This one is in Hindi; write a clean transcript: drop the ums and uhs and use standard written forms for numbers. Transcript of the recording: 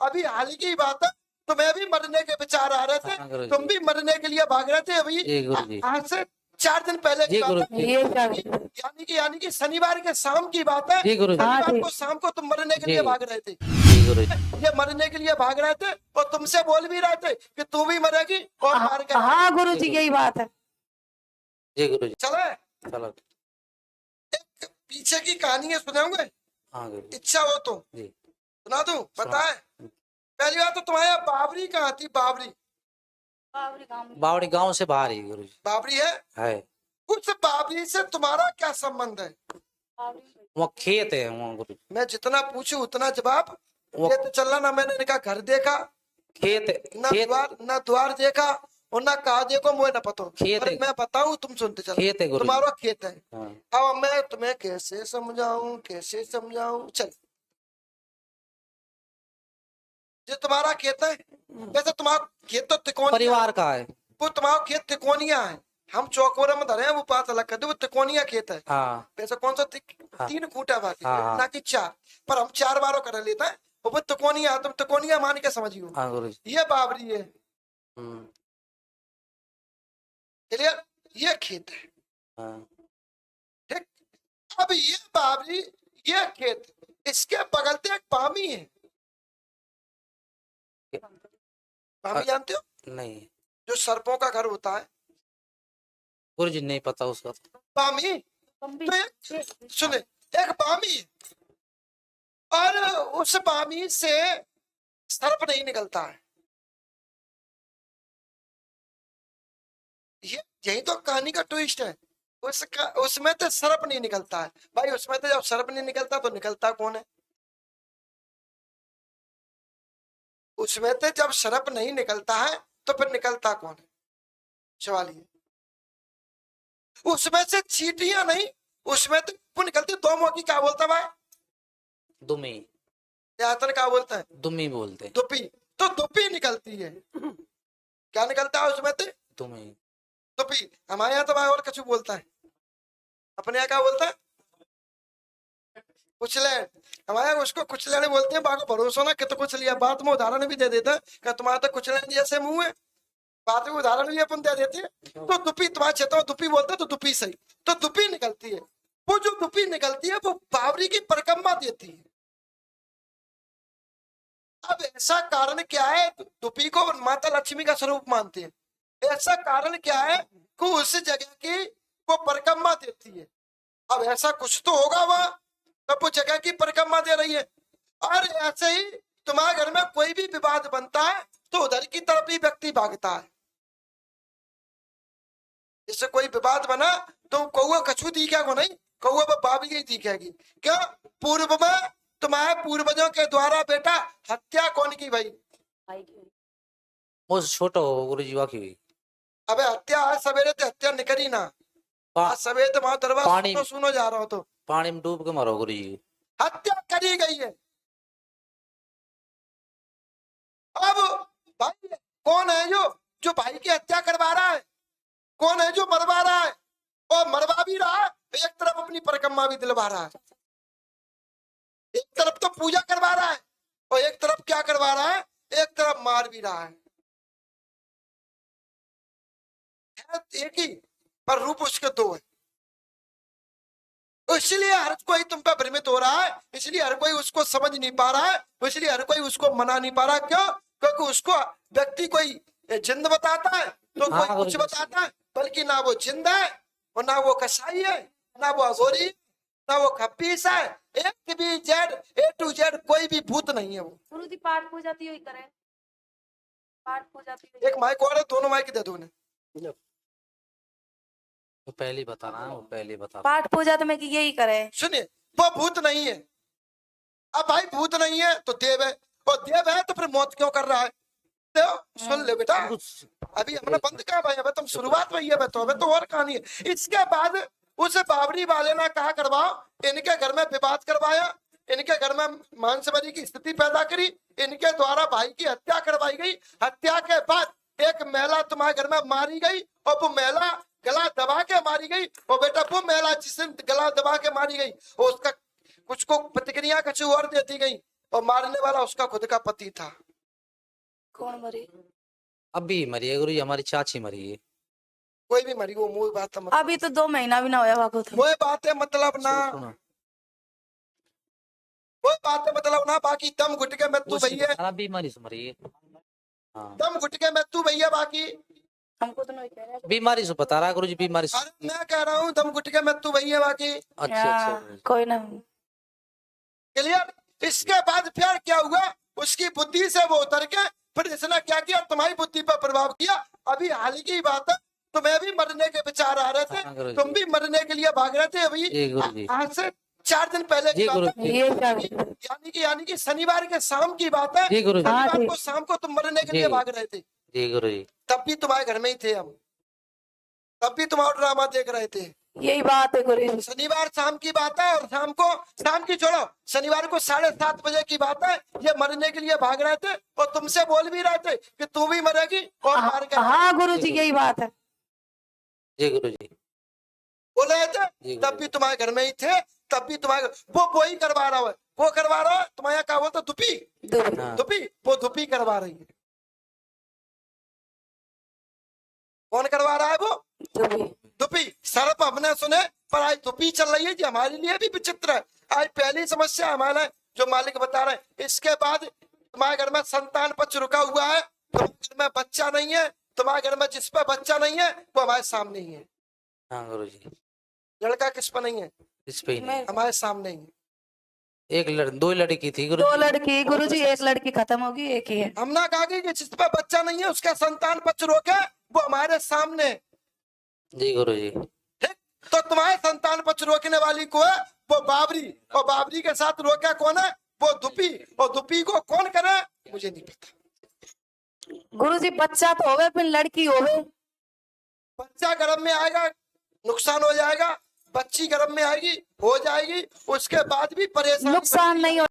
अभी हाल ही की बात है, तुम्हें भी मरने के विचार आ रहे हाँ, थे, गुरुजी। तुम भी मरने के लिए भाग रहे थे अभी। जी गुरुजी। आज से 4 दिन पहले की जी बात है, गुरुजी। ये क्या यानी कि शनिवार के शाम की बात है। जी गुरुजी। हाँ, शनिवार ठीक। को शाम को तुम मरने के जी। लिए भाग रहे थे। जी गुरुजी। ये मरने के लिए भाग रहे थे और तुमसे बोल भी रहे थे कि तू भी मरेगी और मार के हाँ गुरु जी यही बात है। जी गुरुजी। चले। चलो। एक पीछे की कहानी है, सुनाऊंगे? हाँ गुरुजी। इच्छा हो तो जी। सुना दूं? बताए। पहली बात तो तुम्हारे यहाँ बाबरी कहाँ थी? बाबरी बावड़ी गांव से बाहर ही गुरुजी बाबरी है। उस बाबरी से तुम्हारा क्या संबंध है? वहाँ खेत है वहाँ गुरुजी। मैं जितना पूछूं उतना जवाब वो ये तो चलना ना। मैंने इनका घर देखा, खेत ना खेत द्वार देखा और ना कहा देखो, मुझे ना पता। खेत पर है। मैं बताऊं, तुम सुनते चलो। खेत है गुरुजी। तुम्हारा खेत है। हाँ। अब मैं तुम्हें कैसे समझाऊं, कैसे समझाऊं? चल, जो तुम्हारा खेत है, वैसे तुम्हारा खेत तो तिकोनिया परिवार का है। वो तुम्हारा खेत तिकोनिया है। हम चौकोरे में धरे हैं, वो बात अलग कर दो। वो तिकोनिया खेत है। हाँ। वैसे कौन सा हाँ। 3 खूंटा बाकी हाँ। ना कि 4, पर हम 4 बारों कर लेते हैं। वो तिकोनिया है, तुम तिकोनिया मान के समझियो। हाँ गुरुजी। ये बाबरी है। हम्म। क्लियर? ये खेत है। हाँ। ठीक। अब ये बाबरी, ये खेत, इसके बगल से एक पामी है। पामी जानते हो? नहीं जो सर्पों का घर होता है, गुरुजी नहीं पता उसका। पामी। तो सुने, एक पामी है और उस पामी से सर्प नहीं निकलता है। ये यही तो कहानी का ट्विस्ट है। उसमें तो सर्प नहीं निकलता है भाई। उसमें तो जब सर्प नहीं निकलता तो निकलता कौन है? उसमें तो जब सर्प नहीं निकलता है तो फिर निकलता कौन है? सवाल ये। उसमें से चींटियां नहीं, उसमें तो वो निकलती। 2 मुंह की क्या बोलता भाई? दुमी। यातन क्या बोलता है? दुमी बोलते हैं। दुपी। तो दुपी निकलती है। क्या निकलता है उसमें तो? दुमी। दुपी। हमारे यहाँ तो भाई और कछु बोलता है। अपने यहाँ क्या बोलता है? कुचलैन। हमारे यहाँ उसको कुचलैन बोलते हैं। बाको भरोसा ना कि तो कुछ लिया। बात में उदाहरण भी दे देता है कि तुम्हारा तो कुचलैन जैसे मुंह है। बात में उदाहरण भी अपन दे देते हैं। तो दुपी, तुम्हारे क्षेत्र में दुपी बोलते हैं तो दुपी सही। तो दुपी निकलती है। वो जो दुपी निकलती है वो बावरी की परिक्रमा देती है। अब ऐसा कारण क्या है? दुपी को माता लक्ष्मी का स्वरूप मानते हैं। ऐसा कारण क्या है कि उस जगह की वो परिक्रमा देती है। अब ऐसा कुछ तो होगा वहां, तब वो जगह की परिक्रमा दे रही है। और ऐसे ही तुम्हारे घर में कोई भी विवाद बनता है तो उधर की तरफ ही व्यक्ति भागता है। जैसे कोई विवाद बना तो कौआ कछू दिखेगा नहीं, कौआ पर बाबरी ही दिखेगी। क्या? पूर्व में तुम्हारे पूर्वजों के द्वारा बेटा हत्या कौन की भाई? वो छोटा हो गुरुजी वाकी हुई। अबे हत्या आज सवेरे तो हत्या निकली ना। आज सवेरे तो वहां दरबार तो सुनो जा रहा हो तो पानी में डूब के मरो गुरुजी। हत्या करी गई है। अब भाई कौन है जो भाई की हत्या करवा रहा है? कौन है जो मरवा रहा है? और मरवा भी रहा है, एक तरफ अपनी परिक्रमा भी दिलवा रहा है। एक तरफ तो पूजा करवा रहा है और एक तरफ क्या करवा रहा है? एक तरफ मार भी रहा है। एक ही, पर रूप उसके 2 है। इसलिए हर कोई तुम पे भ्रमित हो रहा है। इसलिए हर कोई उसको समझ नहीं पा रहा है। इसलिए हर कोई उसको मना नहीं पा रहा। क्यों? क्योंकि उसको व्यक्ति कोई जिंद बताता है तो कोई कुछ बताता है, बल्कि ना वो जिंद है और ना वो कसाई है, ना वो अघोरी, ना वो खप्पीस है। एक भी जेड, A to Z कोई भी भूत नहीं है वो। गुरुजी पाठ पूजा तो यही करे। पाठ पूजा एक माइक और है, दोनों माइक दे दो। वो पहले बता रहा है, वो पहले बता रहा पाठ पूजा तो मैं कि यही करे। सुनिए, वो भूत नहीं है। अब भाई भूत नहीं है तो देव है, और देव है तो फिर मौत क्यों कर रहा है? तो सुन ले बेटा, अभी हमने बंद कहा भाई, अबे तुम शुरुआत में ये बताओ, अबे तो और कहानी है। इसके बाद उस बाबरी वाले ने कहा करवाओ, इनके घर में विवाद करवाया, इनके घर में मांसबरी की स्थिति पैदा करी, इनके द्वारा भाई की हत्या करवाई गई। हत्या के बाद एक महिला तुम्हारे घर में मारी गई और वो महिला गला दबा के मारी गई। और बेटा वो महिला जिस दिन गला दबा के मारी गई उसका कुछ को प्रतिक्रिया कुछ और देती गई और मारने वाला उसका खुद का पति था। कौन मरी? अभी मरी है गुरुजी, हमारी चाची मरी है। कोई भी मरी, वो मुँह बात मत, अभी तो 2 महीना भी ना होया वाको तो। वो बातें मतलब ना, सुनो, वो बातें मतलब ना। बाकी दम घुट के मैं तू उसी भैया, सारा बीमारी से मरी है। हाँ, दम घुट के मैं तू भैया। बाकी हमको तो नहीं कह रहा। बीमारी से बता रहा गुरुजी, बीमारी से। अरे मैं कह रहा हूँ दम घुट के मैं तू भैया। बाकी अच्छा अच्छा हाँ, कोई ना। क्लियर। इसके बाद फिर क्या हुआ, उसकी बुद्धि से वो उतर के फिर इसने क्या किया, तुम्हारी बुद्धि पर प्रभाव किया। अभी हाल की बात है, तुम्हें भी मरने के विचार आ रहे हाँ, थे, गुरुजी। तुम भी मरने के लिए भाग रहे थे। जी अभी गुरुजी। आज से 4 दिन पहले की जी बात है। गुरुजी। ये क्या? यानी कि शनिवार के शाम की बात है। जी गुरुजी। हाँ, शनिवार ठीक। को शाम को तुम मरने के जी। लिए भाग रहे थे। जी गुरुजी। तब भी तुम्हारे घर में ही थे हम, तब भी तुम्हारा ड्रामा देख रहे थे। यही बात है गुरुजी। शनिवार शाम की बात है, और शाम की छोड़ो, शनिवार को 7:30 बजे की बात है। ये मरने के लिए भाग रहे थे और तुमसे बोल भी रहे थे कि तू भी मरेगी और मार के हाँ गुरुजी, यही बात है। जी गुरुजी। बोल रहे थे। जी तब भी तुम्हारे घर में ही थे, तब भी तुम्हारे वो ही करवा रहा है, वो करवा रहा है। तुम्हारे क्या बोलते दुपी, हाँ। दुपी, वो दुपी करवा रही है। कौन करवा रहा है? वो दुपी। सर्प हमने सुने, पर आज दुपी चल रही है जी। हमारे लिए भी विचित्र है। आज पहली समस्या हमारा जो मालिक बता रहे हैं। इसके बाद तुम्हारे घर में संतान पक्ष रुका हुआ है, तुम्हारे घर में बच्चा नहीं है, तुम्हारे घर में जिस पे बच्चा नहीं है वो हमारे सामने ही है। हाँ गुरुजी। लड़का किस पे नहीं है? इस पे ही नहीं। हमारे सामने ही है। दो लड़की थी 2 गुरुजी। लड़की गुरुजी, 1 लड़की खत्म होगी, 1 ही है। हम ना कहा कि जिस पे बच्चा नहीं है उसका संतान पक्ष रोके, वो हमारे सामने है। जी गुरुजी। ठीक, तो तुम्हारे संतान पक्ष रोकने वाली को है वो बाबरी, और बाबरी के साथ रोका कौन है? वो दुपी। और दुपी को कौन करे मुझे नहीं पता। गुरुजी बच्चा तो होवे, फिर लड़की होवे। बच्चा गर्भ में आएगा नुकसान हो जाएगा, बच्ची गर्भ में आएगी हो जाएगी, उसके बाद भी परेशान नुकसान नहीं हो